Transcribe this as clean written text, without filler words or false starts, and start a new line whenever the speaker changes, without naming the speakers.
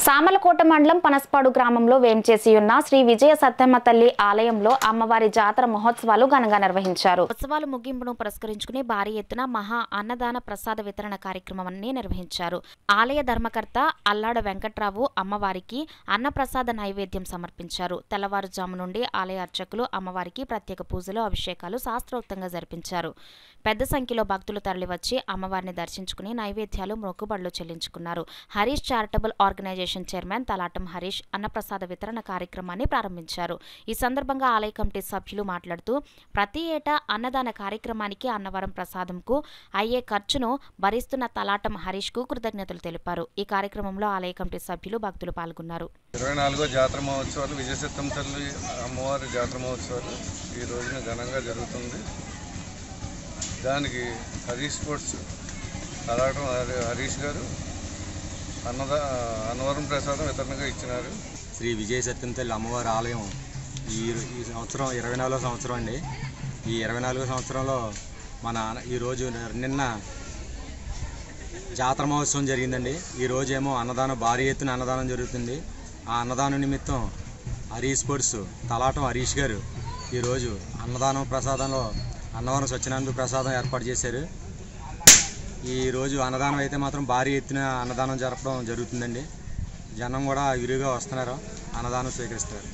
సామలకోట మండలం పనస్పాడు గ్రామంలో వేంచేసి ఉన్న శ్రీ విజయ సత్తమ్మ తల్లి ఆలయంలో అమ్మవారి జాతర మహోత్సవాలు ఘనంగా నిర్వహించారు. ఉత్సవాల ముగింపును పురస్కరించుకుని భారీ ఎత్తున మహా అన్నదాన ప్రసాద వితరణ కార్యక్రమాన్ని నిర్వహించారు. ఆలయ ధర్మకర్త అల్లాడ వెంకట్రావు అమ్మవారికి అన్నప్రసాద నైవేద్యం సమర్పించారు. తెల్లవారుజాము నుండి ఆలయ అర్చకులు అమ్మవారికి ప్రత్యేక పూజలు, అభిషేకాలు శాస్త్రోక్తంగా జరిపించారు. పెద్ద సంఖ్యలో భక్తులు తరలివచ్చి అమ్మవారిని దర్శించుకుని నైవేద్యాలు, మొక్కుబడులు చెల్లించుకున్నారు. Harish charitable organization chairman Talatam Harish అన్నప్రసాద వితరణ కార్యక్రమాన్ని ప్రారంభించారు. ఈ సందర్భంగా ఆలయ కమిటీ సభ్యులు మాట్లాడుతూ ప్రతి ఏటా అన్నదాన కార్యక్రమానికి అన్నవరం ప్రసాదంకు అయ్యే ఖర్చును భరిస్తున్న తలాటం హరీష్ కు కృతజ్ఞతలు తెలిపారు. ఈ కార్యక్రమంలో ఆలయ కమిటీ సభ్యులు, భక్తులు పాల్గొన్నారు.
24వ జాతర మహోత్సవాలు, విజయ సత్తమ్మ తల్లి అమ్మవారి జాతర మహోత్సవాలు ఈ రోజున ఘనంగా జరుగుతుంది. దానికి హరీష్ స్పోర్ట్స్ తలాటం హరీష్ గారు అన్నవరం ప్రసాదం వితరణగా ఇచ్చినారు.
శ్రీ విజయ సత్తమ్మ తల్లి అమ్మవారి ఆలయం ఈ సంవత్సరం 24వ సంవత్సరం అండి. ఈ 24వ సంవత్సరంలో ఈరోజు నిన్న జాతర మహోత్సవం జరిగిందండి. ఈరోజు ఏమో అన్నదానం, భారీ ఎత్తున అన్నదానం జరుగుతుంది. ఆ అన్నదానం నిమిత్తం హరీష్ స్పోర్ట్స్ తలాటం హరీష్ గారు ఈరోజు అన్నదానం ప్రసాదంలో అన్నవరం సత్యనారాయణ ప్రసాదం ఏర్పాటు చేశారు. ఈరోజు అన్నదానం అయితే మాత్రం భారీ ఎత్తున అన్నదానం జరపడం జరుగుతుందండి. జనం కూడా విరివిగా వస్తున్నారు, అన్నదానం స్వీకరిస్తారు.